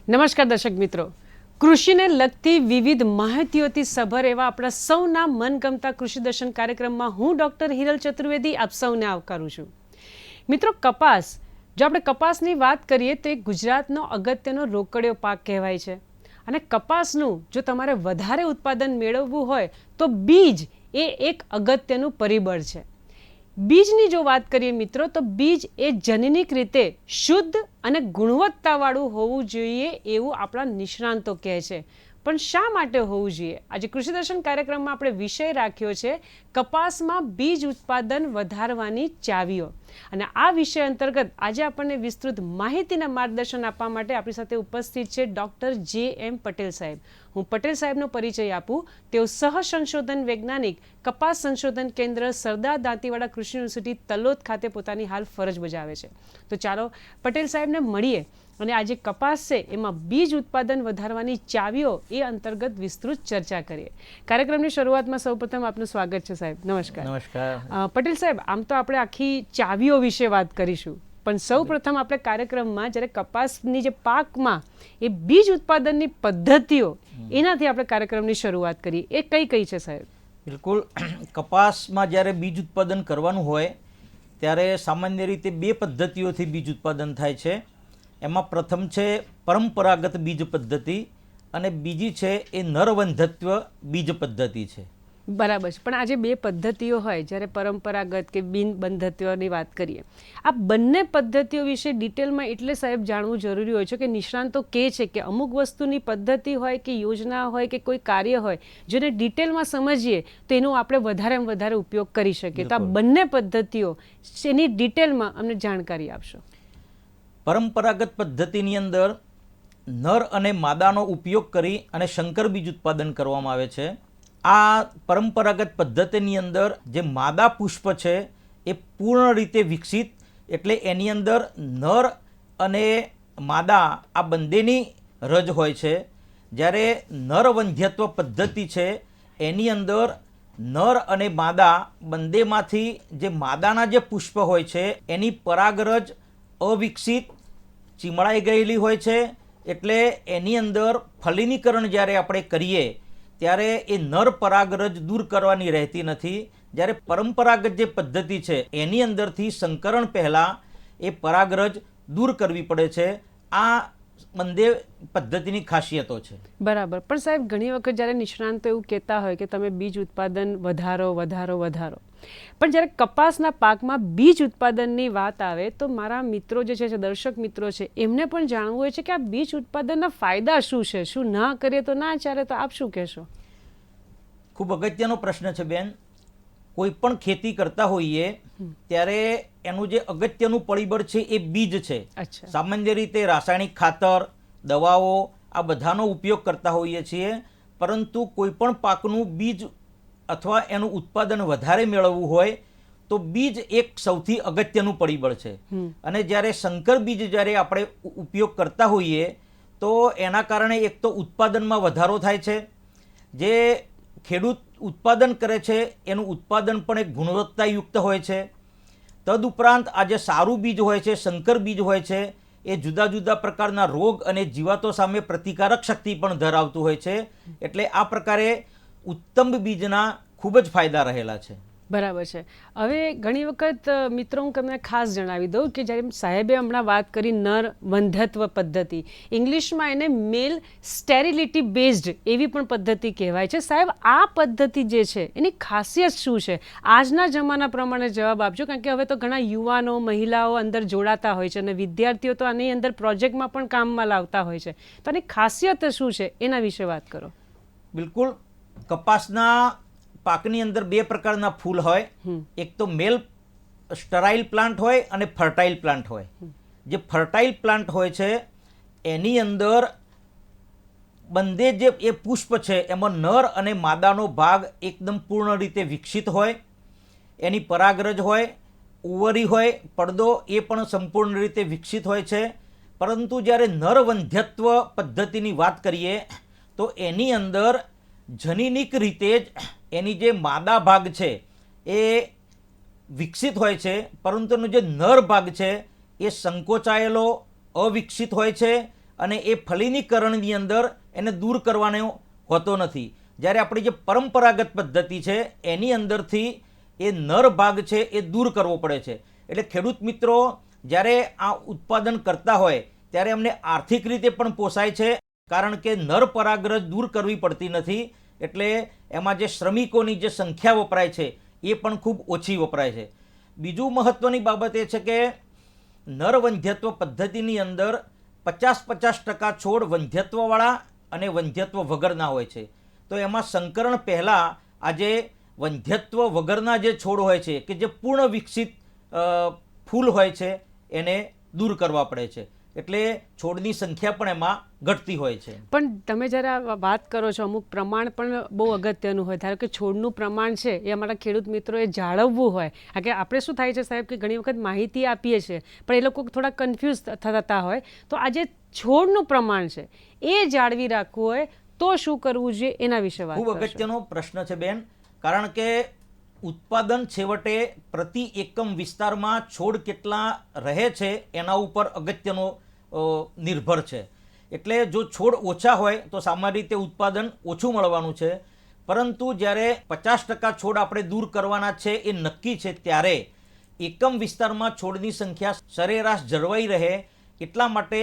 નમસ્કાર દર્શક મિત્રો, કૃષિને લગતી વિવિધ માહિતીઓથી સભર એવા આપણા સૌના મનગમતા કૃષિ દર્શન કાર્યક્રમમાં હું ડૉક્ટર હિરલ ચતુર્વેદી આપ સૌને આવકારું છું. મિત્રો, કપાસ, જો આપણે કપાસની વાત કરીએ તો એ ગુજરાતનો અગત્યનો રોકડિયો પાક કહેવાય છે. અને કપાસનું જો તમારે વધારે ઉત્પાદન મેળવવું હોય તો બીજ એ એક અગત્યનું પરિબળ છે. બીજની જો વાત કરીએ મિત્રો, તો બીજ એ જનનિક રીતે શુદ્ધ અને ગુણવત્તાવાળું હોવું જોઈએ એવું આપણા નિષ્ણાંતો કહે છે. પણ શા માટે હોવું જોઈએ? આજે કૃષિ દર્શન કાર્યક્રમમાં આપણે વિષય રાખ્યો છે કપાસમાં બીજ ઉત્પાદન વધારવાની ચાવીઓ. અને આ વિષય અંતર્ગત આજે આપણને વિસ્તૃત માહિતીના માર્ગદર્શન આપવા માટે આપણી સાથે ઉપસ્થિત છે ડૉક્ટર જે.એમ. પટેલ સાહેબ. હું પટેલ સાહેબનો પરિચય આપું. તેઓ સહ સંશોધન વૈજ્ઞાનિક, કપાસ સંશોધન કેન્દ્ર, સરદાર દાંતીવાડા કૃષિ યુનિવર્સિટી તલોદ ખાતે પોતાની હાલ ફરજ બજાવે છે. તો ચાલો પટેલ સાહેબને મળીએ અને આજે કપાસ છે એમાં બીજ ઉત્પાદન વધારવાની ચાવીઓ એ અંતર્ગત વિસ્તૃત ચર્ચા કરીએ. કાર્યક્રમની શરૂઆતમાં સૌપ્રથમ આપનું સ્વાગત છે સાહેબ. નમસ્કાર. નમસ્કાર. પટેલ સાહેબ, આમ તો આપણે આખી ચાવીઓ વિશે વાત કરીશું, પણ સૌ પ્રથમ આપણે કાર્યક્રમમાં જ્યારે કપાસની જે પાકમાં એ બીજ ઉત્પાદનની પદ્ધતિઓ એનાથી આપણે કાર્યક્રમની શરૂઆત કરીએ. એ કઈ કઈ છે સાહેબ? બિલકુલ. કપાસમાં જ્યારે બીજ ઉત્પાદન કરવાનું હોય ત્યારે સામાન્ય રીતે બે પદ્ધતિઓથી બીજ ઉત્પાદન થાય છે. એમાં પ્રથમ છે પરંપરાગત બીજ પદ્ધતિ અને બીજી છે એ નરવંધત્વ બીજ પદ્ધતિ છે. બરાબર છે. પણ આજે બે પદ્ધતિઓ હોય, જ્યારે પરંપરાગત કે બિનબંધત્વની વાત કરીએ, આ બંને પદ્ધતિઓ વિશે ડિટેલમાં એટલે સાહેબ જાણવું જરૂરી હોય છે કે નિષ્ણાંતો કહે છે કે અમુક વસ્તુની પદ્ધતિ હોય કે યોજના હોય કે કોઈ કાર્ય હોય, જેને ડિટેલમાં સમજીએ તો એનો આપણે વધારે ઉપયોગ કરી શકીએ. તો આ બંને પદ્ધતિઓ એની ડિટેલમાં અમને જાણકારી આપશો. પરંપરાગત પદ્ધતિની અંદર નર અને માદાનો ઉપયોગ કરી અને સંકર બીજ ઉત્પાદન કરવામાં આવે છે. આ પરંપરાગત પદ્ધતિની અંદર જે માદા પુષ્પ છે એ પૂર્ણ રીતે વિકસિત, એટલે એની અંદર નર અને માદા આ બંનેની રજ હોય છે. જ્યારે નરવંધ્યત્વ પદ્ધતિ છે એની અંદર નર અને માદા બંનેમાંથી જે માદાના જે પુષ્પ હોય છે એની પરાગરજ અવિકસિત ચીમળાઈ ગયેલી હોય છે. એટલે એની અંદર ફલિનીકરણ જ્યારે આપણે કરીએ ત્યારે એ નર પરાગરજ દૂર કરવાની રહેતી નથી. જ્યારે પરંપરાગત જે પદ્ધતિ છે એની અંદરથી સંકરણ પહેલાં એ પરાગરજ દૂર કરવી પડે છે. આ બંને પદ્ધતિની ખાસિયતો છે. બરાબર. પણ સાહેબ, ઘણી વખત જ્યારે નિષ્ણાંતો એવું કહેતા હોય કે તમે બીજ ઉત્પાદન વધારો, પણ જ્યારે કપાસના પાકમાં બીજ ઉત્પાદનની વાત આવે તો મારા મિત્રો જે છે, દર્શક મિત્રો છે, એમને પણ જાણવું હોય છે કે આ બીજ ઉત્પાદનના ફાયદા શું છે, શું ના કરીએ તો ના ચાલે, તો આપ શું કહેશો? ખૂબ અગત્યનો પ્રશ્ન છે બેન. કોઈ પણ ખેતી કરતા હોઈએ ત્યારે એનું જે અગત્યનું પરિબળ છે એ બીજ છે. સામાન્ય રીતે રાસાયણિક ખાતર, દવાઓ આ બધાનો ઉપયોગ કરતા હોઈએ છીએ, પરંતુ કોઈ પણ પાકનું બીજ અથવા એનું ઉત્પાદન વધારે મેળવવું હોય તો બીજ એક સૌથી અગત્યનું પરિબળ છે. અને જ્યારે સંકર બીજ જ્યારે આપણે ઉપયોગ કરતા હોઈએ તો એના કારણે એક તો ઉત્પાદનમાં વધારો થાય છે. જે ખેડૂત ઉત્પાદન કરે છે એનું ઉત્પાદન પણ એક ગુણવત્તાયુક્ત હોય છે. તદુપરાંત આ જે સારું બીજ હોય છે, સંકર બીજ હોય છે, એ જુદા જુદા પ્રકારના રોગ અને જીવાતો સામે પ્રતિકારક શક્તિ પણ ધરાવતું હોય છે. એટલે આ પ્રકારે ઉત્તમ બીજના ખૂબ જ ફાયદા રહેલા છે. બરાબર છે. હવે ઘણી વખત મિત્રો, હું તમને ખાસ જણાવી દઉં કે જ્યારે સાહેબે હમણાં વાત કરી નર વંધત્વ પદ્ધતિ, ઇંગ્લિશમાં એને મેલ સ્ટેરિલિટી બેઝડ એવી પણ પદ્ધતિ કહેવાય છે. સાહેબ, આ પદ્ધતિ જે છે એની ખાસિયત શું છે? આજના જમાના પ્રમાણે જવાબ આપજો, કારણ કે હવે તો ઘણા યુવાનો, મહિલાઓ અંદર જોડાતા હોય છે અને વિદ્યાર્થીઓ તો આની અંદર પ્રોજેક્ટમાં પણ કામમાં લાવતા હોય છે. તો આની ખાસિયત શું છે એના વિશે વાત કરો. બિલકુલ. કપાસના પાકની અંદર બે પ્રકારના ફૂલ હોય. એક તો મેલ સ્ટરાઇલ પ્લાન્ટ હોય અને ફર્ટાઇલ પ્લાન્ટ હોય. જે ફર્ટાઇલ પ્લાન્ટ હોય છે એની અંદર બંને જે એ પુષ્પ છે એમાં નર અને માદાનો ભાગ એકદમ પૂર્ણ રીતે વિકસિત હોય. એની પરાગરજ હોય, ઓવરી હોય, પડદો એ પણ સંપૂર્ણ રીતે વિકસિત હોય છે. પરંતુ જ્યારે નરવંધ્યત્વ પદ્ધતિની વાત કરીએ તો એની અંદર જનનિક રીતે જ એની જે માદા ભાગ છે એ વિકસિત હોય છે, પરંતુ એનો જે નર ભાગ છે એ સંકોચાયેલો, અવિકસિત હોય છે અને એ ફલિનીકરણની અંદર એને દૂર કરવાનો હોતો નથી. જ્યારે આપણી જે પરંપરાગત પદ્ધતિ છે એની અંદરથી એ નર ભાગ છે એ દૂર કરવો પડે છે. એટલે ખેડૂત મિત્રો જ્યારે આ ઉત્પાદન કરતા હોય ત્યારે એમને આર્થિક રીતે પણ પોસાય છે, કારણ કે નર પરાગરજ દૂર કરવી પડતી નથી. એટલે એમાં જે શ્રમિકોની જે સંખ્યા વપરાય છે એ પણ ખૂબ ઓછી વપરાય છે. બીજું મહત્ત્વની બાબત એ છે કે નર વંધ્યત્વ પદ્ધતિની અંદર 50% છોડ વંધ્યત્વવાળા અને વંધ્યત્વ વગરના હોય છે. તો એમાં સંકરણ પહેલાં આજે વંધ્યત્વ વગરના જે છોડ હોય છે કે જે પૂર્ણ વિકસિત ફૂલ હોય છે એને દૂર કરવા પડે છે. એટલે છોડની સંખ્યા પણ એમાં ઘટતી હોય છે. પણ તમે જ્યારે આ વાત કરો છો, અમુક પ્રમાણ પણ બહુ અગત્યનું હોય. ધારો કે છોડનું પ્રમાણ છે એ અમારા ખેડૂત મિત્રોએ જાળવવું હોય. કારણ કે આપણે શું થાય છે સાહેબ કે ઘણી વખત માહિતી આપીએ છીએ પણ એ લોકો થોડા કન્ફ્યુઝ થતા હોય. તો આ જે છોડનું પ્રમાણ છે એ જાળવી રાખવું હોય તો શું કરવું જોઈએ એના વિશે વાત ખૂબ કરશો. અગત્યનો પ્રશ્ન છે બેન, કારણ કે ઉત્પાદન છેવટે પ્રતિ એકમ વિસ્તારમાં છોડ કેટલા રહે છે એના ઉપર અગત્યનો નિર્ભર છે. એટલે જો છોડ ઓછા હોય તો સામાન્ય રીતે ઉત્પાદન ઓછું મળવાનું છે. પરંતુ જ્યારે 50% છોડ આપણે દૂર કરવાના છે એ નક્કી છે ત્યારે એકમ વિસ્તારમાં છોડની સંખ્યા સરેરાશ જળવાઈ રહે એટલા માટે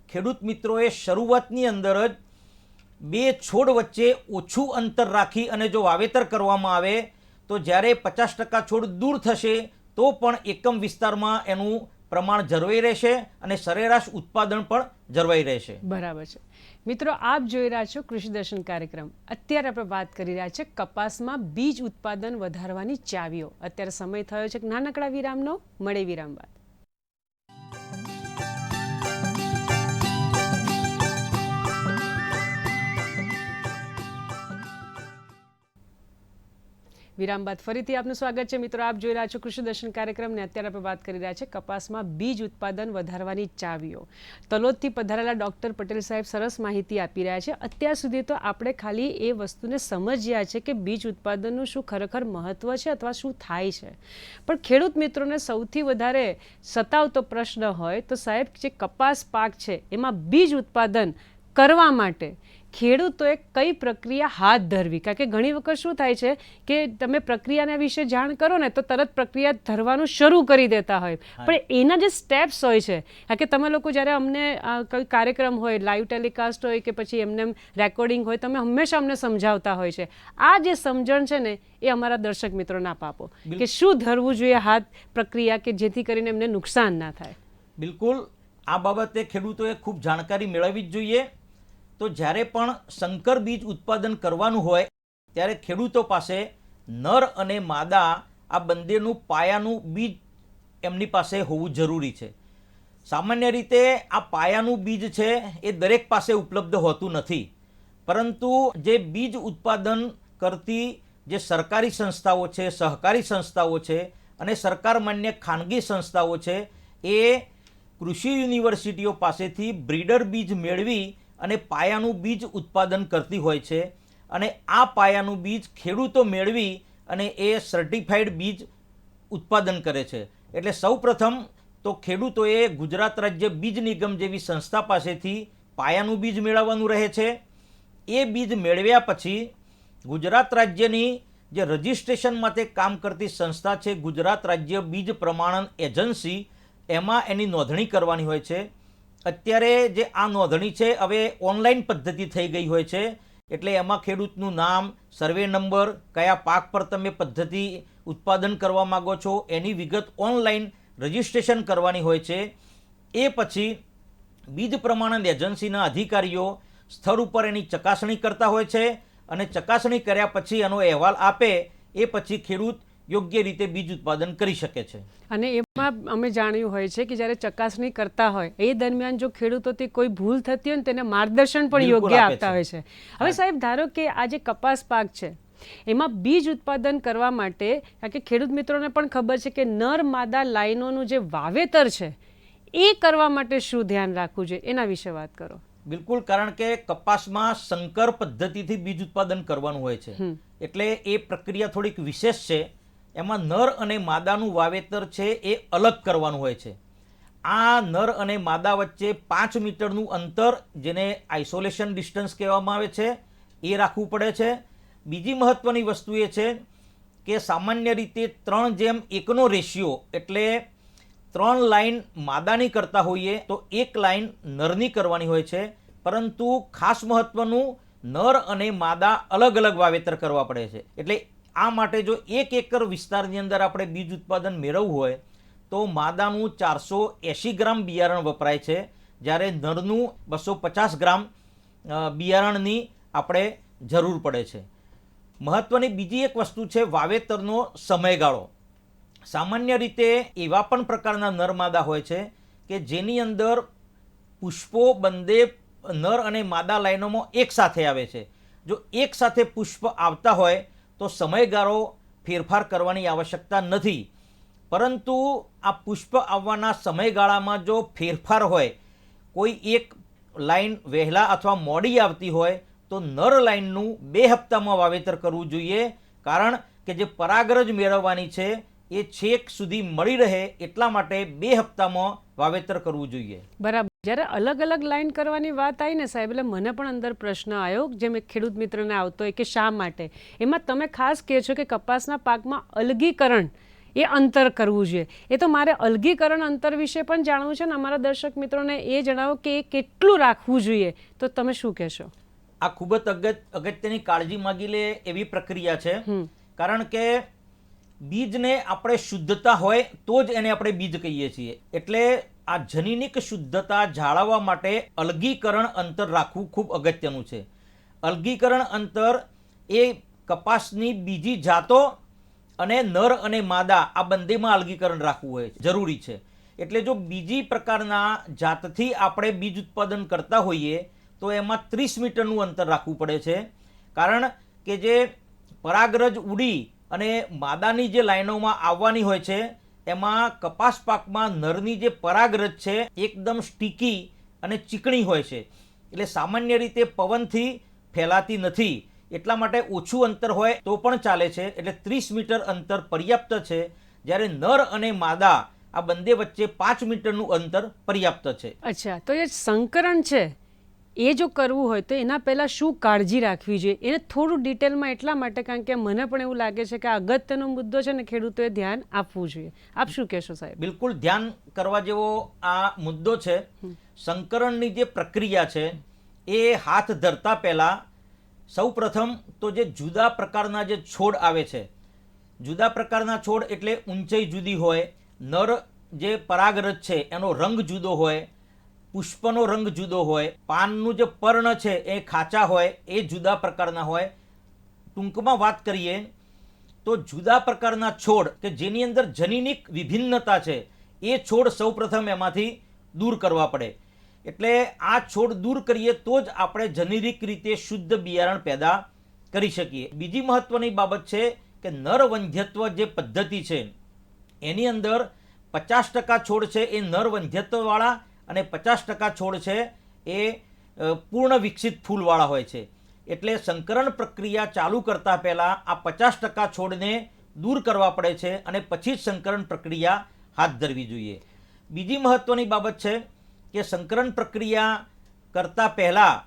ખેડૂત મિત્રોએ શરૂઆતની અંદર જ 2 છોડ વચ્ચે ઓછું અંતર રાખી અને જો વાવેતર કરવામાં આવે તો જ્યારે 50% છોડ દૂર થશે તો પણ એકમ વિસ્તારમાં એનું પ્રમાણ જળવાઈ રહેશે અને સરેરાશ ઉત્પાદન પણ જળવાઈ રહેશે. બરાબર છે. મિત્રો, આપ જોઈ રહ્યા છો કૃષિ દર્શન કાર્યક્રમ. અત્યારે આપણે વાત કરી રહ્યા છે કપાસમાં બીજ ઉત્પાદન વધારવાની ચાવીઓ. અત્યારે સમય થયો છે નાનકડા વિરામનો. મળે વિરામ બાદ. વિરામ બાદ ફરીથી આપનું સ્વાગત છે. મિત્રો, આપ જોઈ રહ્યા છો કૃષિ દર્શન કાર્યક્રમને. અત્યારે આપણે વાત કરી રહ્યા છે કપાસમાં બીજ ઉત્પાદન વધારવાની ચાવીઓ. તલોદથી પધારેલા ડૉક્ટર પટેલ સાહેબ સરસ માહિતી આપી રહ્યા છે. અત્યાર સુધી તો આપણે ખાલી એ વસ્તુને સમજ્યા છે કે બીજ ઉત્પાદનનું શું ખરેખર મહત્ત્વ છે અથવા શું થાય છે. પણ ખેડૂત મિત્રોને સૌથી વધારે સતાવતો પ્રશ્ન હોય તો સાહેબ જે કપાસ પાક છે એમાં બીજ ઉત્પાદન કરવા માટે ખેડૂતોએ કઈ પ્રક્રિયા હાથ ધરવી. કારણ કે ઘણી વખત શું થાય છે કે તમે પ્રક્રિયાના વિશે જાણ કરો ને તો તરત પ્રક્રિયા ધરવાનું શરૂ કરી દેતા હોય. પણ એના જે સ્ટેપ્સ હોય છે, કારણ કે તમે લોકો જ્યારે અમને કોઈ કાર્યક્રમ હોય, લાઈવ ટેલિકાસ્ટ હોય કે પછી એમને રેકોર્ડિંગ હોય, તમે હંમેશા અમને સમજાવતા હોય છે. આ જે સમજણ છે ને એ અમારા દર્શક મિત્રોને આપો કે શું ધરવું જોઈએ હાથ પ્રક્રિયા કે જેથી કરીને એમને નુકસાન ના થાય. બિલકુલ, આ બાબતે ખેડૂતોએ ખૂબ જાણકારી મેળવવી જ જોઈએ. તો જ્યારે પણ સંકર બીજ ઉત્પાદન કરવાનું હોય ત્યારે ખેડૂતો પાસે નર અને માદા આ બંનેનું પાયાનું બીજ એમની પાસે હોવું જરૂરી છે. સામાન્ય રીતે આ પાયાનું બીજ છે એ દરેક પાસે ઉપલબ્ધ હોતું નથી, પરંતુ જે બીજ ઉત્પાદન કરતી જે સરકારી સંસ્થાઓ છે, સહકારી સંસ્થાઓ છે અને સરકાર માન્ય ખાનગી સંસ્થાઓ છે એ કૃષિ યુનિવર્સિટીઓ પાસેથી બ્રીડર બીજ મેળવી અને પાયાનું બીજ ઉત્પાદન કરતી હોય છે. અને આ પાયાનું બીજ ખેડૂતો મેળવી અને એ સર્ટિફાઈડ બીજ ઉત્પાદન કરે છે. એટલે સૌપ્રથમ તો ખેડૂતોએ ગુજરાત રાજ્ય બીજ નિગમ જેવી સંસ્થા પાસેથી પાયાનું બીજ મેળવવાનું રહે છે. એ બીજ મેળવ્યા પછી ગુજરાત રાજ્યની જે રજિસ્ટ્રેશન માટે કામ કરતી સંસ્થા છે ગુજરાત રાજ્ય બીજ પ્રમાણન એજન્સી, એમાં એની નોંધણી કરવાની હોય છે. અત્યારે જે આ નોંધણી છે હવે ઓનલાઈન પદ્ધતિ થઈ ગઈ હોય છે. એટલે એમાં ખેડૂતનું નામ, સર્વે નંબર, કયા પાક પર તમે પદ્ધતિ ઉત્પાદન કરવા માગો છો એની વિગત ઓનલાઈન રજિસ્ટ્રેશન કરવાની હોય છે. એ પછી બીજ પ્રમાણન એજન્સીના અધિકારીઓ સ્થળ ઉપર એની ચકાસણી કરતા હોય છે અને ચકાસણી કર્યા પછી એનો અહેવાલ આપે એ પછી ખેડૂત યોગ્ય રીતે બીજ ઉત્પાદન કરી શકે છે. અને એમાં અમે જાણ્યું હોય છે કે જ્યારે ચકાસણી કરતા હોય એ દરમિયાન જો ખેડૂતોથી કોઈ ભૂલ થતી હોય ને તેને માર્ગદર્શન પણ યોગ્ય આપતા હોય છે. હવે સાહેબ, ધારો કે આ જે કપાસ પાક છે એમાં બીજ ઉત્પાદન કરવા માટે, કારણ કે ખેડૂત મિત્રોને પણ ખબર છે કે નર માદા લાઈનોનું જે વાવેતર છે એ કરવા માટે શું ધ્યાન રાખવું જોઈએ એના વિશે વાત કરો. બિલકુલ, કારણ કે કપાસમાં સંકર પદ્ધતિથી બીજ ઉત્પાદન કરવાનું હોય છે એટલે એ પ્રક્રિયા થોડીક વિશેષ છે. એમાં નર અને માદાનું વાવેતર છે એ અલગ કરવાનું હોય છે. આ નર અને માદા વચ્ચે 5 મીટરનું અંતર, જેને આઇસોલેશન ડિસ્ટન્સ કહેવામાં આવે છે, એ રાખવું પડે છે. બીજી મહત્વની વસ્તુ એ છે કે સામાન્ય રીતે 3:1 રેશિયો, એટલે 3 લાઈન માદાની કરતા હોઈએ તો 1 લાઈન નરની કરવાની હોય છે. પરંતુ ખાસ મહત્વનું, નર અને માદા અલગ અલગ વાવેતર કરવા પડે છે. એટલે આ માટે જો 1 એકર વિસ્તારની અંદર આપણે બીજ ઉત્પાદન મેળવવું હોય તો માદાનું 480 ગ્રામ બિયારણ વપરાય છે, જ્યારે નરનું 250 ગ્રામ બિયારણની આપણે જરૂર પડે છે. મહત્વની બીજી એક વસ્તુ છે વાવેતરનો સમયગાળો. સામાન્ય રીતે એવા પણ પ્રકારના નર માદા હોય છે કે જેની અંદર પુષ્પો બંને નર અને માદા લાઈનોમાં એક સાથે આવે છે. જો એક સાથે પુષ્પ આવતા હોય તો સમયગાળો ફેરફાર કરવાની આવશ્યકતા નથી. પરંતુ આ પુષ્પ આવવાના સમયગાળામાં જો ફેરફાર હોય, કોઈ એક લાઈન વહેલા અથવા મોડી આવતી હોય, તો નર લાઈનનું 2 હપ્તામાં વાવેતર કરવું જોઈએ. કારણ કે જે પરાગરજ મેળવવાની છે એ છેક સુધી મળી રહે એટલા માટે 2 હપ્તામાં વાવેતર કરવું જોઈએ. બરાબર. જ્યારે અલગ અલગ લાઈન કરવાની વાત આવી ને સાહેબ, એટલે મને પણ અંદર પ્રશ્ન આવ્યો, જેમ એક ખેડૂત મિત્રને આવતો હોય કે શા માટે. એમાં તમે ખાસ કહે છો કે કપાસના પાકમાં અલગીકરણ એ અંતર કરવું જોઈએ. એ તો મારે અલગીકરણ અંતર વિશે પણ જાણવું છે ને અમારા દર્શક મિત્રોને એ જણાવો કે એ કેટલું રાખવું જોઈએ, તો તમે શું કહેશો? આ ખૂબ જ અગત્યની કાળજી માગી લે એવી પ્રક્રિયા છે. કારણ કે બીજને આપણે શુદ્ધતા હોય તો જ એને આપણે બીજ કહીએ છીએ. એટલે આ જનીનિક શુદ્ધતા જાળવવા માટે અલગીકરણ અંતર રાખવું ખૂબ અગત્યનું છે. અલગીકરણ અંતર એ કપાસની બીજી જાતો અને નર અને માદા આ બંનેમાં અલગીકરણ રાખવું હોય જરૂરી છે. એટલે જો બીજી પ્રકારના જાતથી આપણે બીજ ઉત્પાદન કરતા હોઈએ તો એમાં 30 મીટરનું અંતર રાખવું પડે છે. કારણ કે જે પરાગરજ ઉડી અને માદાની જે લાઈનોમાં આવવાની હોય છે એમાં કપાસ પાકમાં નરની જે પરાગરજ છે એકદમ સ્ટીકી અને ચીકણી હોય છે. એટલે સામાન્ય રીતે પવનથી ફેલાતી નથી. એટલા માટે ઓછું અંતર હોય તો પણ ચાલે છે. એટલે 30 મીટર અંતર પર્યાપ્ત છે. જ્યારે નર અને માદા આ બંને વચ્ચે 5 મીટરનું અંતર પર્યાપ્ત છે. અચ્છા, તો એ સંકરણ છે એ જો કરવું હોય તો એના પહેલાં શું કાળજી રાખવી જોઈએ, એને થોડું ડિટેલમાં એટલા માટે કારણ કે મને પણ એવું લાગે છે કે આ અગત્યનો મુદ્દો છે ને ખેડૂતોએ ધ્યાન આપવું જોઈએ. આપ શું કહેશો સાહેબ? બિલકુલ ધ્યાન કરવા જેવો આ મુદ્દો છે. સંકરણની જે પ્રક્રિયા છે એ હાથ ધરતા પહેલાં સૌ પ્રથમ તો જે જુદા પ્રકારના જે છોડ આવે છે, જુદા પ્રકારના છોડ એટલે ઊંચાઈ જુદી હોય, નર જે પરાગરજ છે એનો રંગ જુદો હોય, પુષ્પનો રંગ જુદો હોય, પાનનું જે પર્ણ છે એ ખાચા હોય, એ જુદા પ્રકારના હોય. ટૂંકમાં વાત કરીએ તો જુદા પ્રકારના છોડ કે જેની અંદર જનીનિક વિભિન્નતા છે એ છોડ સૌપ્રથમ એમાંથી દૂર કરવા પડે. એટલે આ છોડ દૂર કરીએ તો જ આપણે જનીનિક રીતે શુદ્ધ બિયારણ પેદા કરી શકીએ. બીજી મહત્વની બાબત છે કે નર વંધ્યત્વ જે પદ્ધતિ છે એની અંદર 50% છોડ છે એ નર વંધ્યત્વવાળા અને 50% છોડ છે એ પૂર્ણ વિકસિત ફૂલવાળા હોય છે. એટલે સંકરણ પ્રક્રિયા ચાલુ કરતા પહેલાં આ 50% છોડને દૂર કરવા પડે છે અને પછી જ સંકરણ પ્રક્રિયા હાથ ધરવી જોઈએ. બીજી મહત્વની બાબત છે કે સંકરણ પ્રક્રિયા કરતા પહેલાં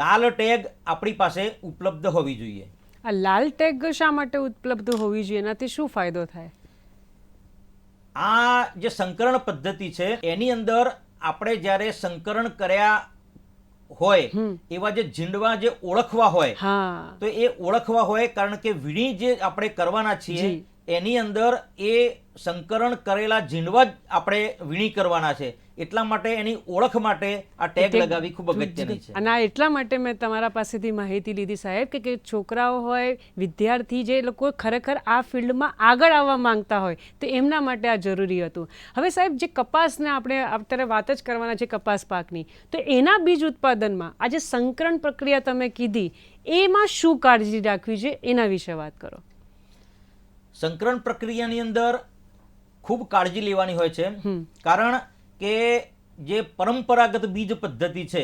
લાલ ટેગ આપણી પાસે ઉપલબ્ધ હોવી જોઈએ. આ લાલ ટેગ શા માટે ઉપલબ્ધ હોવી જોઈએ, એનાથી શું ફાયદો થાય? આ જે સંકરણ પદ્ધતિ છે એની અંદર આપણે જ્યારે સંકરણ કર્યા હોય એવા જે ઝીંડવા જે ઓળખવા હોય તો એ ઓળખવા હોય. કારણ કે વીણી જે આપણે કરવાના છીએ એની અંદર એ સંકરણ કરેલા ઝીંડવા જ આપણે વીણી કરવાના છે. એટલા માટે એની ઓળખ માટે આ ટેગ લગાવવી ખૂબ અગત્યની છે. અને આ એટલા માટે મેં તમારા પાસેથી માહિતી લીધી સાહેબ કે છોકરાઓ હોય, વિદ્યાર્થી જે લોકો ખરેખર આ ફિલ્ડમાં આગળ આવવા માંગતા હોય તો એમના માટે આ જરૂરી હતું. હવે સાહેબ જે કપાસને આપણે અત્યારે વાત જ કરવાના છે કપાસ પાકની, તો એના બીજ ઉત્પાદનમાં આ જે સંકરણ પ્રક્રિયા તમે કીધી એમાં શું કાળજી રાખવી છે એના વિશે વાત કરો. સંકરણ પ્રક્રિયાની અંદર ખૂબ કાળજી લેવાની હોય છે. કારણ કે જે પરંપરાગત બીજ પદ્ધતિ છે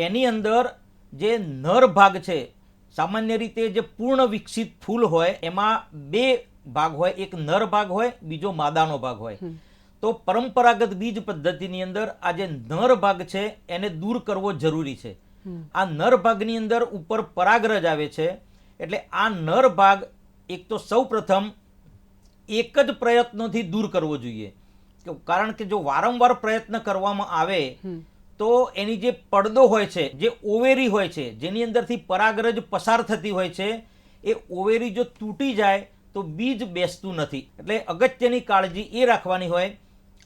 એની અંદર જે નર ભાગ છે, સામાન્ય રીતે જે પૂર્ણ વિકસિત ફૂલ હોય એમાં 2 ભાગ હોય, એક નર ભાગ હોય, બીજો માદાનો ભાગ હોય. તો પરંપરાગત બીજ પદ્ધતિની અંદર આ જે નર ભાગ છે એને દૂર કરવો જરૂરી છે. આ નર ભાગની અંદર ઉપર પરાગરજ આવે છે, એટલે આ નર ભાગ એક તો સૌ પ્રથમ એક જ પ્રયત્નોથી દૂર કરવો જોઈએ. કારણ કે જો વારંવાર પ્રયત્ન કરવામાં આવે તો એની જે પડદો હોય છે, જે ઓવેરી હોય છે, જેની અંદરથી પરાગરજ પસાર થતી હોય છે, એ ઓવેરી જો તૂટી જાય તો બીજ બેસતું નથી. એટલે અગત્યની કાળજી એ રાખવાની હોય,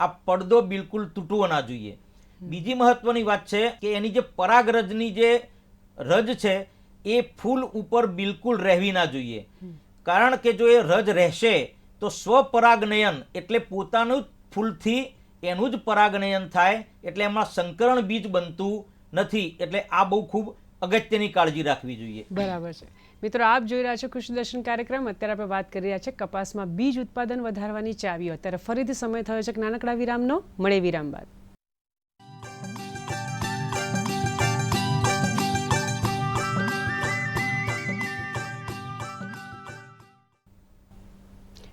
આ પડદો બિલકુલ તૂટવો ના જોઈએ. બીજી મહત્વની વાત છે કે એની જે પરાગરજની જે રજ છે એ ફૂલ ઉપર બિલકુલ રહેવી ના જોઈએ. કારણ કે જો એ રજ રહેશે તો સ્વપરાગનયન એટલે પોતાનું જ ફૂલથી એનું જ પરાગનયન થાય, એટલે એમાં સંકરણ બીજ બનતું નથી. એટલે આ બહુ ખૂબ અગત્યની કાળજી રાખવી જોઈએ. બરાબર છે. મિત્રો, આપ જોઈ રહ્યા છો કૃષિ દર્શન કાર્યક્રમ. અત્યારે આપણે વાત કરી રહ્યા છે કપાસમાં બીજ ઉત્પાદન વધારવાની ચાવીઓ. અત્યારે ફરીથી સમય થયો છે નાનકડા વિરામનો. મળે વિરામ બાદ.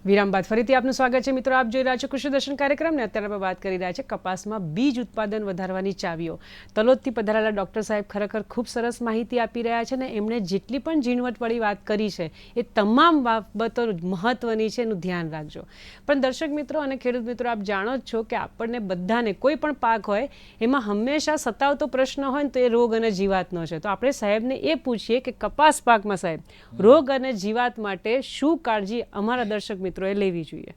વિરામ બાદ ફરીથી આપનું સ્વાગત છે. મિત્રો, આપ જોઈ રહ્યા છો કૃષિ દર્શન કાર્યક્રમ ને અત્યારે આપણે વાત કરી રહ્યા છે કપાસમાં બીજ ઉત્પાદન વધારવાની ચાવીઓ. તલોદથી પધારેલા ડૉક્ટર સાહેબ ખરેખર ખૂબ સરસ માહિતી આપી રહ્યા છે ને એમણે જેટલી પણ ઝીણવટવાળી વાત કરી છે એ તમામ બાબતો મહત્વની છે, એનું ધ્યાન રાખજો. પણ દર્શક મિત્રો અને ખેડૂત મિત્રો, આપ જાણો જ છો કે આપણને બધાને કોઈ પણ પાક હોય એમાં હંમેશા સતાવતો પ્રશ્ન હોય ને તો એ રોગ અને જીવાતનો છે. તો આપણે સાહેબને એ પૂછીએ કે કપાસ પાકમાં સાહેબ રોગ અને જીવાત માટે શું કાળજી અમારા દર્શક મિત્રોએ લેવી જોઈએ?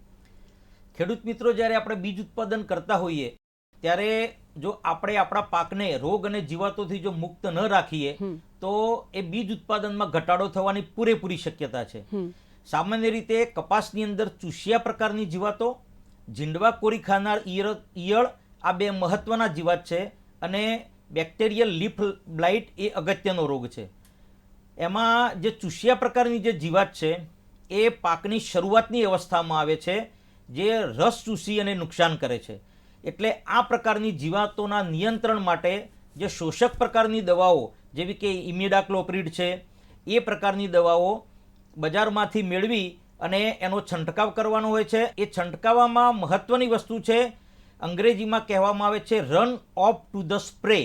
ખેડૂત મિત્રો, જ્યારે આપણે બીજ ઉત્પાદન કરતા હોઈએ ત્યારે જો આપણે આપણા પાકને રોગ અને જીવાતોથી જો મુક્ત ન રાખીએ તો એ બીજ ઉત્પાદનમાં ઘટાડો થવાની પૂરેપૂરી શક્યતા છે. સામાન્ય રીતે કપાસની અંદર ચૂસિયા પ્રકારની જીવાતો, જીંડવા કોરી ખાનાર ઈયળ આ બે મહત્વના જીવાત છે, અને બેક્ટેરિયલ લીફ બ્લાઇટ એ અગત્યનો રોગ છે. એમાં જે ચૂસિયા પ્રકારની જે જીવાત છે એ પાકની શરૂઆતની અવસ્થામાં આવે છે, જે રસ ચૂસી અને નુકસાન કરે છે. એટલે આ પ્રકારની જીવાતોના નિયંત્રણ માટે જે શોષક પ્રકારની દવાઓ જેવી કે ઇમિડાક્લોપ્રિડ છે એ પ્રકારની દવાઓ બજારમાંથી મેળવી અને એનો છંટકાવ કરવાનો હોય છે. એ છંટકાવમાં મહત્વની વસ્તુ છે, અંગ્રેજીમાં કહેવામાં આવે છે run of to the spray.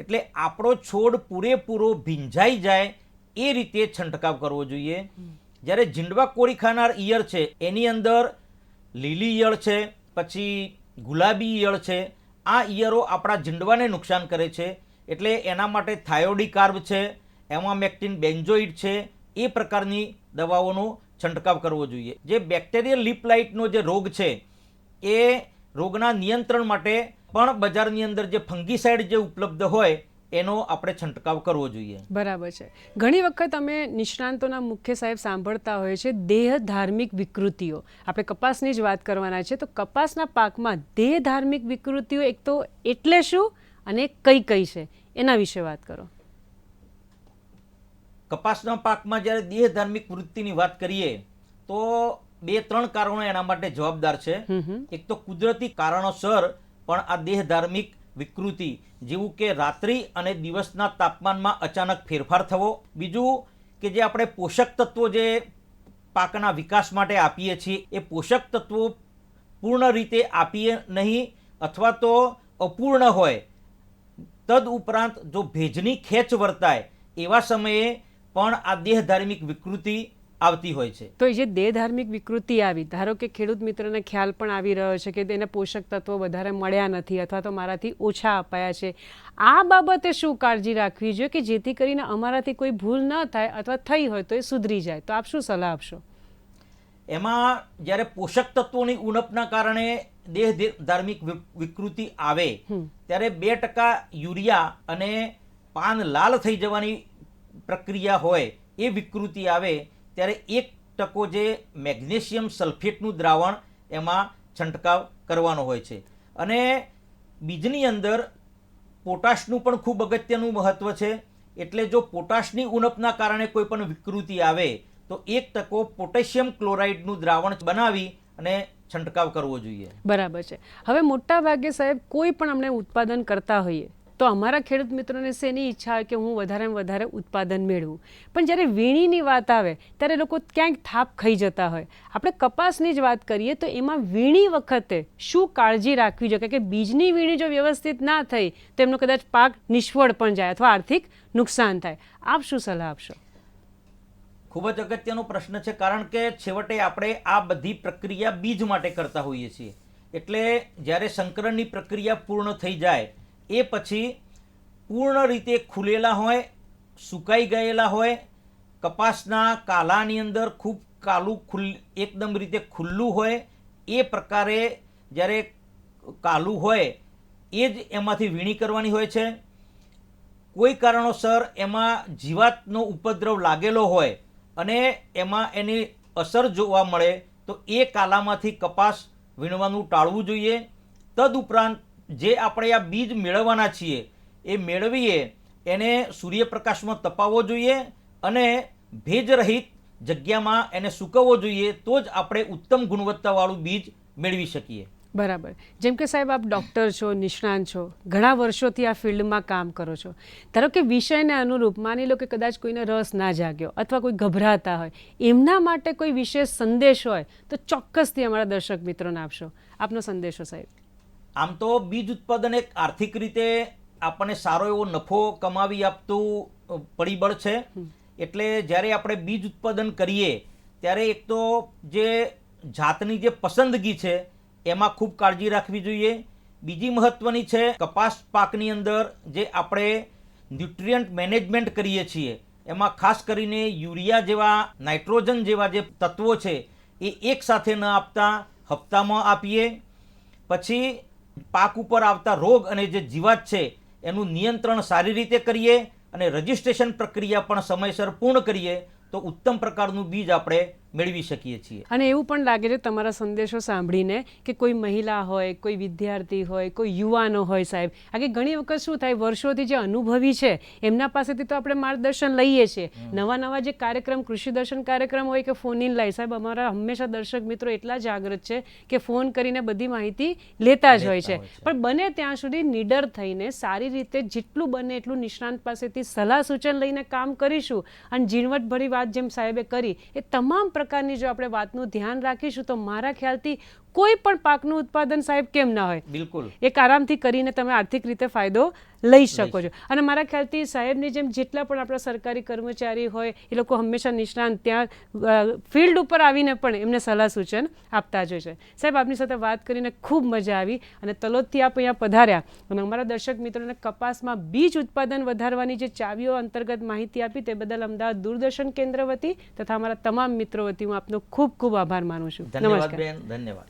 એટલે આપણો છોડ પૂરેપૂરો ભીંજાઈ જાય એ રીતે છંટકાવ કરવો જોઈએ. જ્યારે જીંડવા કોરી ખાનાર ઈયળ છે એની અંદર લીલી ઈયળ છે, પછી ગુલાબી ઈયળ છે. આ ઈયળો આપણા જીંડવાને નુકસાન કરે છે, એટલે એના માટે થાયોડિકાર્બ છે, એમામેક્ટિન બેન્ઝોઇડ છે, એ પ્રકારની દવાઓનો છંટકાવ કરવો જોઈએ. જે બેક્ટેરિયલ લીફ બ્લાઇટનો જે રોગ છે એ રોગના નિયંત્રણ માટે પણ બજારની અંદર જે ફંગીસાઇડ જે ઉપલબ્ધ હોય એનો આપણે છંટકાવ કરવો જોઈએ. બરાબર છે. ઘણી વખત અમે નિષ્ણાંતોના મુખ્ય સાહેબ સાંભળતા હોય છે દેહ ધાર્મિક વિકૃતિઓ. આપણે કપાસની જ વાત કરવાના છે, તો કપાસના પાકમાં દેહ ધાર્મિક વિકૃતિઓ એક તો એટલે શું અને કઈ કઈ છે એના વિશે વાત કરો. કપાસના પાકમાં જ્યારે દેહ ધાર્મિક વૃત્તિની વાત કરીએ તો 2-3 કારણો એના માટે જવાબદાર છે. એક તો કુદરતી કારણોસર પણ આ દેહ ધાર્મિક વિકૃતિ, જેવું કે રાત્રિ અને દિવસના તાપમાનમાં અચાનક ફેરફાર થવો. બીજું કે જે આપણે પોષક તત્વો જે પાકના વિકાસ માટે આપીએ છીએ એ પોષક તત્વો પૂર્ણ રીતે આપીએ નહીં, અથવા તો અપૂર્ણ હોય. તદ ઉપરાંત જો ભેજની ખેંચ વર્તાય એવા સમયે પણ આ દેહ ધાર્મિક વિકૃતિ આવતી હોય છે. તો એ જે દેહ ધાર્મિક વિકૃતિ આવી, ધારો કે ખેડૂત મિત્રને ખ્યાલ પણ આવી રહ્યો છે કે તેને પોષક તત્વો વધારે મળ્યા નથી અથવા તો મારાથી ઓછા અપાયા છે, આ બાબતે શું કાળજી રાખવી જોઈએ કે જેથી કરીને અમારાથી કોઈ ભૂલ ન થાય અથવા થઈ હોય તો એ સુધરી જાય? તો આપ શું સલાહ આપશો? એમાં જ્યારે પોષક તત્વોની ઉણપના કારણે દેહ ધાર્મિક વિકૃતિ આવે ત્યારે 2% યુરિયા અને પાન લાલ થઈ જવાની પ્રક્રિયા હોય એ વિકૃતિ આવે ત્યારે 1% જે મેગ્નેશિયમ સલ્ફેટનું દ્રાવણ એમાં છંટકાવ કરવાનો હોય છે. અને બીજની અંદર પોટાશનું પણ ખૂબ અગત્યનું મહત્વ છે. એટલે જો પોટાશની ઉણપના કારણે કોઈ પણ વિકૃતિ આવે તો 1% પોટેશિયમ ક્લોરાઇડનું દ્રાવણ બનાવી અને છંટકાવ કરવો જોઈએ. બરાબર છે. હવે મોટા ભાગે સાહેબ કોઈ પણ અમને ઉત્પાદન કરતા હોઈએ તો અમારા ખેડૂત મિત્રોને શેની ઈચ્છા હોય કે હું વધારેમાં વધારે ઉત્પાદન મેળવું, પણ જ્યારે વીણીની વાત આવે ત્યારે લોકો ક્યાંક થાપ ખાઈ જતા હોય. આપણે કપાસની જ વાત કરીએ તો એમાં વીણી વખતે શું કાળજી રાખવી જોઈએ કે બીજની વીણી જો વ્યવસ્થિત ના થઈ તો એમનો કદાચ પાક નિષ્ફળ પણ જાય અથવા આર્થિક નુકસાન થાય. આપ શું સલાહ આપશો? ખૂબ જ અગત્યનો પ્રશ્ન છે, કારણ કે છેવટે આપણે આ બધી પ્રક્રિયા બીજ માટે કરતા હોઈએ છીએ. એટલે જ્યારે સંકરણની પ્રક્રિયા પૂર્ણ થઈ જાય એ પછી પૂર્ણ રીતે ખુલેલા હોય, સુકાઈ ગયેલા હોય, કપાસના કાલાની અંદર ખૂબ કાલું એકદમ રીતે ખુલ્લું હોય એ પ્રકારે જ્યારે કાલું હોય એ જ એમાંથી વીણી કરવાની હોય છે. કોઈ કારણોસર એમાં જીવાતનો ઉપદ્રવ લાગેલો હોય અને એમાં એની અસર જોવા મળે તો એ કાલામાંથી કપાસ વીણવાનું ટાળવું જોઈએ. તદુપરાંત જે આપણે આ બીજ મેળવવાના છીએ એ મેળવીએ એને સૂર્યપ્રકાશમાં તપાવવો જોઈએ અને ભેજરહિત જગ્યામાં એને સૂકવવો જોઈએ, તો જ આપણે ઉત્તમ ગુણવત્તાવાળું બીજ મેળવી શકીએ. બરાબર. જેમ કે સાહેબ આપ ડૉક્ટર છો, નિષ્ણાંત છો, ઘણા વર્ષોથી આ ફિલ્ડમાં કામ કરો છો. ધારો કે વિષયને અનુરૂપ માની લો કે કદાચ કોઈને રસ ના જાગ્યો અથવા કોઈ ગભરાતા હોય, એમના માટે કોઈ વિશેષ સંદેશ હોય તો ચોક્કસથી અમારા દર્શક મિત્રોને આપશો. આપનો સંદેશો સાહેબ. આમ તો બીજ ઉત્પાદન એક આર્થિક રીતે આપણને સારો એવો નફો કમાવી આપતું પરિબળ છે. એટલે જ્યારે આપણે બીજ ઉત્પાદન કરીએ ત્યારે એક તો જે જાતની જે પસંદગી છે એમાં ખૂબ કાળજી રાખવી જોઈએ. બીજી મહત્વની છે કપાસ પાકની અંદર જે આપણે ન્યુટ્રિયન્ટ મેનેજમેન્ટ કરીએ છીએ એમાં ખાસ કરીને યુરિયા જેવા, નાઇટ્રોજન જેવા જે તત્વો છે એ એક સાથે ન આપતા હપ્તામાં આપીએ. પછી પાક ઉપર આવતા રોગ અને જે જીવાત છે એનું નિયંત્રણ સારી રીતે કરીએ અને રજિસ્ટ્રેશન પ્રક્રિયા પણ સમયસર પૂર્ણ કરીએ તો ઉત્તમ પ્રકારનું બીજ આપણે મેળવી શકીએ છીએ. અને એવું પણ લાગે છે તમારા સંદેશો સાંભળીને કે કોઈ મહિલા હોય, કોઈ વિદ્યાર્થી હોય, કોઈ યુવાનો હોય સાહેબ, આ કે ઘણી વખત શું થાય વર્ષોથી જે અનુભવી છે એમના પાસેથી તો આપણે માર્ગદર્શન લઈએ છીએ. નવા જે કાર્યક્રમ, કૃષિ દર્શન કાર્યક્રમ હોય કે ફોન ઇન લાઈવ, સાહેબ અમારા હંમેશા દર્શક મિત્રો એટલા જાગૃત છે કે ફોન કરીને બધી માહિતી લેતા જ હોય છે. પણ બને ત્યાં સુધી નિડર થઈને સારી રીતે જેટલું બને એટલું નિષ્ણાંત પાસેથી સલાહ સૂચન લઈને કામ કરીશું અને ઝીણવટભરી વાત જેમ સાહેબે કરી એ તમામ પ્રકારની જો આપણે વાતનું ધ્યાન રાખીશું તો મારા ખ્યાલથી કોઈ પણ પાકનું ઉત્પાદન સાહેબ કેમ ના હોય, બિલકુલ એક આરામથી કરીને તમે આર્થિક રીતે ફાયદો લઈ શકો છો. અને મારા ખ્યાલથી સાહેબની જેમ જેટલા પણ આપણા સરકારી કર્મચારી હોય એ લોકો હંમેશા નિષ્ણાંત ત્યાં ફિલ્ડ ઉપર આવીને પણ એમને સલાહ સૂચન આપતા જ હોય છે. સાહેબ આપની સાથે વાત કરીને ખૂબ મજા આવી અને તલોદથી આપ અહીંયા પધાર્યા અને અમારા દર્શક મિત્રોને કપાસમાં બીજ ઉત્પાદન વધારવાની જે ચાવીઓ અંતર્ગત માહિતી આપી તે બદલ અમદાવાદ દૂરદર્શન કેન્દ્ર વતી તથા અમારા તમામ મિત્રો વતી હું આપનો ખૂબ ખૂબ આભાર માનું છું. ધન્યવાદ બેન, ધન્યવાદ.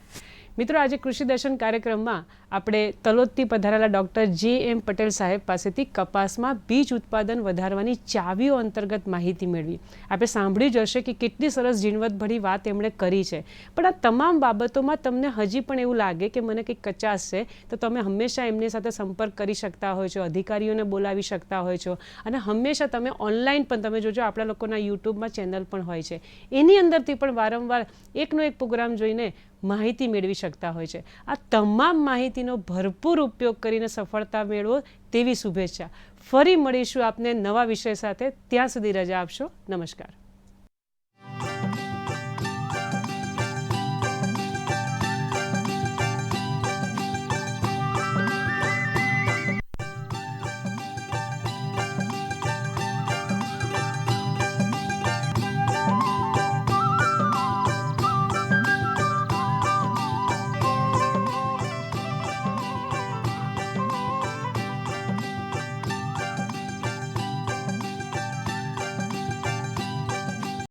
મિત્રો, આજે કૃષિ દર્શન કાર્યક્રમમાં આપણે તલોદથી પધારેલા ડૉક્ટર જે.એમ. પટેલ સાહેબ પાસેથી કપાસમાં બીજ ઉત્પાદન વધારવાની ચાવીઓ અંતર્ગત માહિતી મેળવી. આપણે સાંભળ્યું જ હશે કે કેટલી સરસ ઝીણવટભરી વાત એમણે કરી છે. પણ આ તમામ બાબતોમાં તમને હજી પણ એવું લાગે કે મને કંઈક કચાશ છે તો તમે હંમેશા એમની સાથે સંપર્ક કરી શકતા હોય છો, અધિકારીઓને બોલાવી શકતા હોય છો અને હંમેશા તમે ઓનલાઈન પણ તમે જોજો આપણા લોકોના યુટ્યુબમાં ચેનલ પણ હોય છે, એની અંદરથી પણ વારંવાર એકનો એક પ્રોગ્રામ જોઈને માહિતી મેળવી શકતા હોય છે. આ તમામ માહિતીનો ભરપૂર ઉપયોગ કરીને સફળતા મેળવો તેવી શુભેચ્છા. ફરી મળીશું આપને નવા વિષય સાથે. ત્યાં સુધી રજા આપશો. નમસ્કાર.